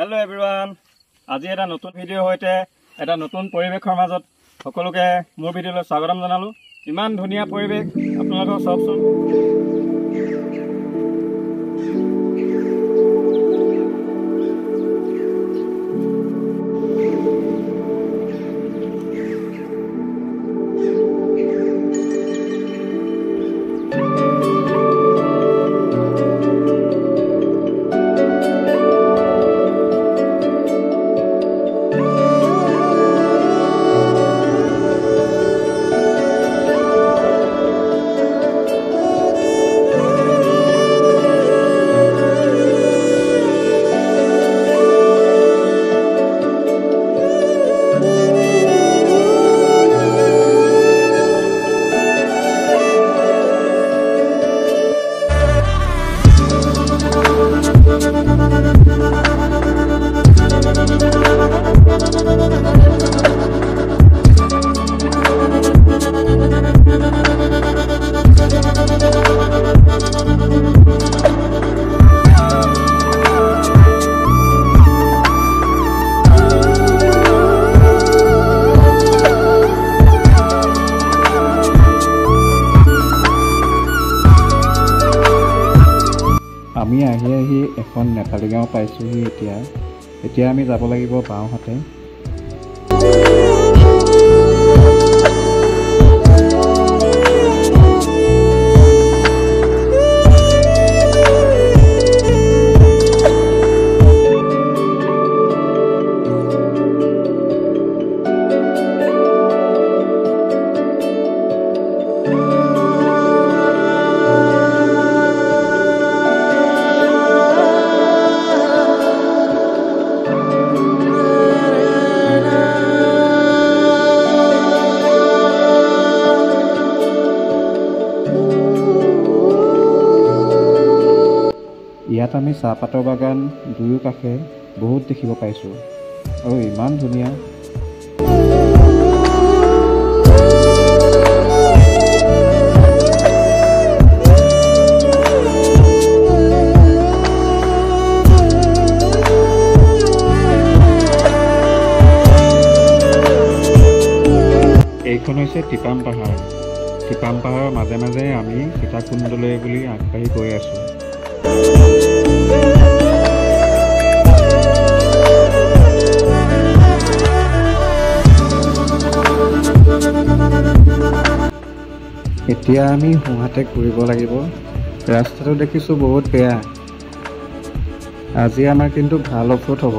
Hello everyone. আজি এটা নতুন ভিডিও হইতে এটা নতুন পৰিবেশৰ মাজত সকলোকে মোৰ ভিডিওলৈ স্বাগতম জনালো। ইমান ধুনীয়া পৰিবেশ আপোনালোকক চাওকচোন। আমি আহি এখন নেপালী গাঁও পাইছোহি এতিয়া আমি যাব লাগিব বাওঁহাতে। ইয়াত আমি চাহপাতৰ বাগান দুয়ো কাষে বহুত দেখিব পাইছোঁ আৰু ইমান ধুনীয়া। এইখন হৈছে টিপাম পাহাৰ। টিপাম পাহাৰৰ মাজে মাজে আমি সীতা কুণ্ডলৈ বুলি আগবাঢ়ি গৈ আছোঁ। এতিয়া আমি সোঁহাতে ঘূৰিব লাগিব। ৰাস্তাটো দেখিছোঁ বহুত বেয়া। আজি আমাৰ কিন্তু ভাল অফৰোড হ'ব।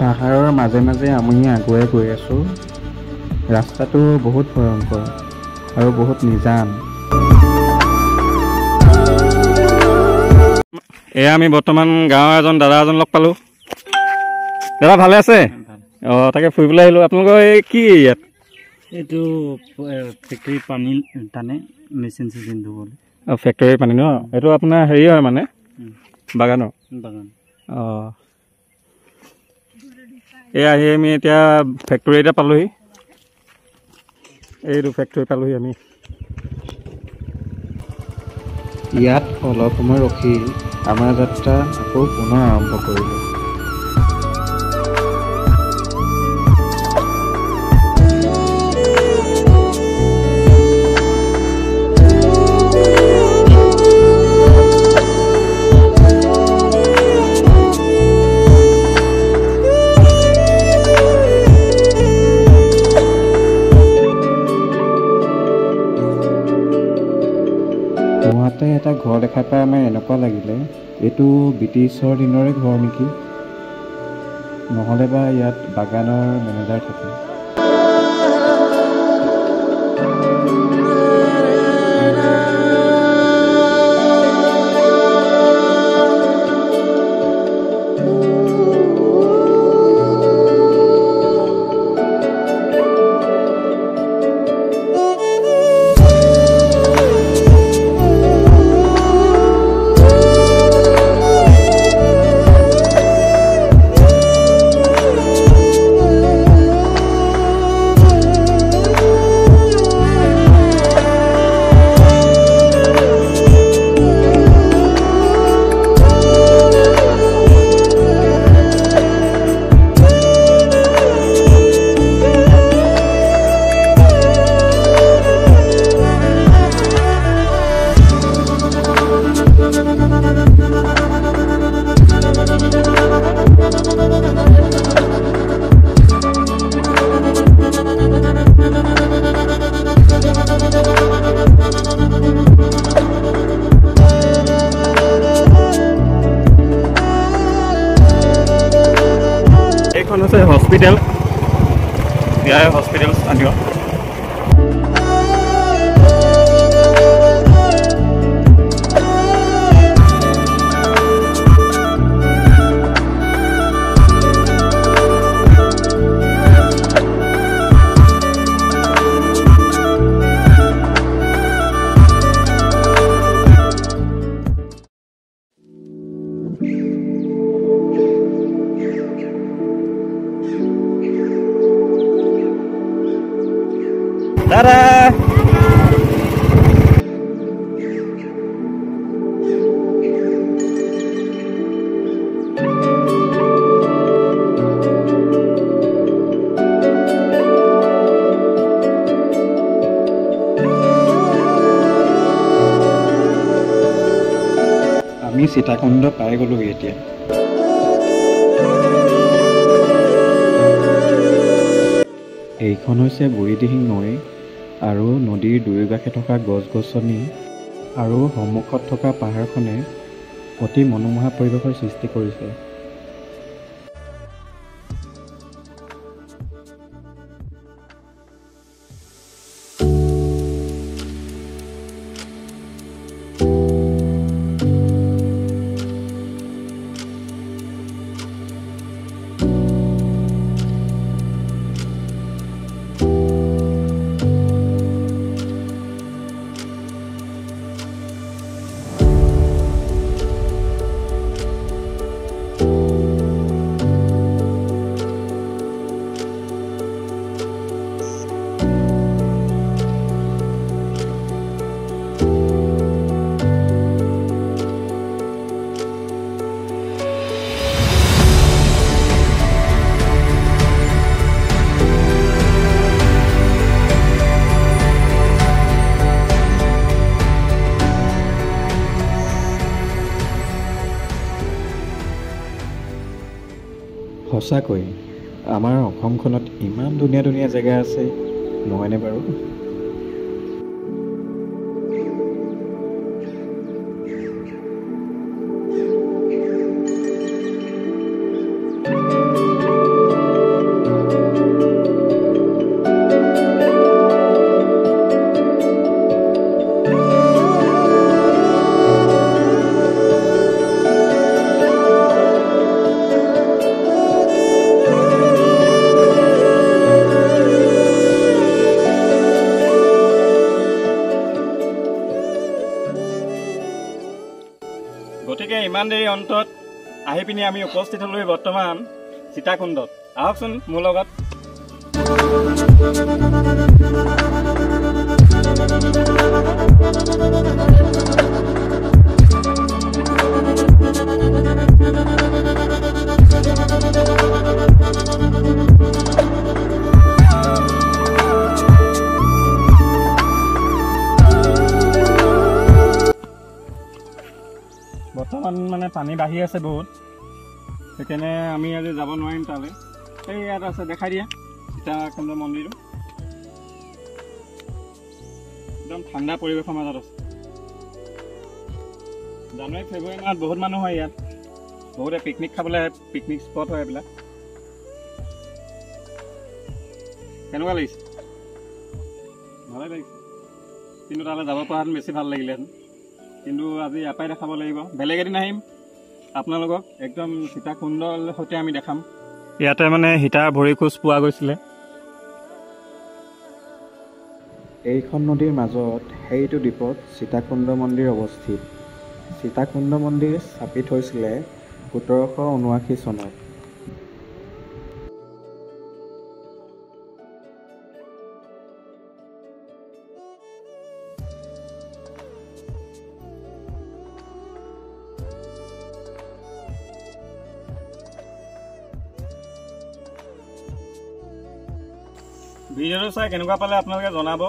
পাহাৰৰ মাজে মাজে আমি আগুৱাই গৈ আছোঁ। ৰাস্তাটো বহুত ভয়ংকৰ আৰু বহুত নিজান। এয়া আমি বৰ্তমান গাঁৱৰ দাদা এজন লগ পালোঁ। দাদা ভালে আছে? অঁ, তাকে ফুৰিবলৈ আহিলোঁ। আপোনালোকৰ এই কি ইয়াত? এইটো ফেক্টৰী পানী টানে মেচিন চেচিন ধুবলৈ। অঁ, ফেক্টৰীৰ পানী ন? এইটো আপোনাৰ হেৰি হয় মানে বাগানৰ? বাগান। অঁ, এই আহি আমি এতিয়া ফেক্টৰী এটা পালোঁহি। এইটো ফেক্টৰী পালোঁহি আমি। ইয়াত অলপ সময় ৰখি আমাৰ যাত্ৰা আকৌ পুনৰ আৰম্ভ কৰিলোঁ। এটা ঘৰ দেখা পাই আমাৰ এনেকুৱা লাগিলে এইটো ব্ৰিটিছৰ দিনৰে ঘৰ নেকি। নহ'লে বা ইয়াত বাগানৰ মেনেজাৰ থাকে। এইখন হৈছে হস্পিটেল, ইয়াৰ হস্পিটেল স্থানীয়। দাদা আমি সীতাকুণ্ড পাই গ'লোগৈ এতিয়া। এইখন হৈছে বুঢ়ীদিহিং নৈ আৰু নদীৰ দুয়োকাষে থকা গছ-গছনি আৰু সন্মুখত থকা পাহাৰখনে অতি মনোমোহা পৰিৱেশৰ সৃষ্টি কৰিছে। সঁচাকৈ আমাৰ অসমখনত ইমান ধুনীয়া ধুনীয়া জেগা আছে নহয়নে বাৰু? গতিকে ইমান দেৰি অন্তত আহি পিনি আমি উপস্থিত হ'লো বৰ্তমান সীতাকুণ্ডত। আহকচোন মোৰ লগত। বৰ্তমান মানে পানী বাঢ়ি আছে বহুত, সেইকাৰণে আমি আজি যাব নোৱাৰিম তালৈ। এই ইয়াত আছে, দেখাই দিয়া সীতাকুণ্ড মন্দিৰটো। একদম ঠাণ্ডা পৰিৱেশৰ মাজত আছে। জানুৱাৰী ফেব্ৰুৱাৰী মাহত বহুত মানুহ হয় ইয়াত, বহুতে পিকনিক খাবলৈ আহে, পিকনিক স্পট হয় এইবিলাক। কেনেকুৱা লাগিছে? ভালে লাগিছে, কিন্তু তালৈ যাব পৰাহেঁতেন বেছি ভাল লাগিলেহেঁতেন। কিন্তু আজি ইয়াৰ পৰাই দেখাব লাগিব। বেলেগ এদিন আহিম আপোনালোকক একদম সীতাকুণ্ডৰ সৈতে আমি দেখাম। ইয়াতে মানে সীতাৰ ভৰি খোজ পোৱা গৈছিলে। এইখন নদীৰ মাজত সেইটো দ্বীপত সীতাকুণ্ড মন্দিৰ অৱস্থিত। সীতাকুণ্ড মন্দিৰ স্থাপিত হৈছিলে 1779 চনত। ভিডিঅ'টো চাই কেনেকুৱা পালে আপোনালোকে জনাব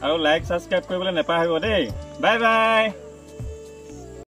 আৰু লাইক ছাবস্ক্ৰাইব কৰিবলৈ নেপাহৰিব দেই। Bye bye.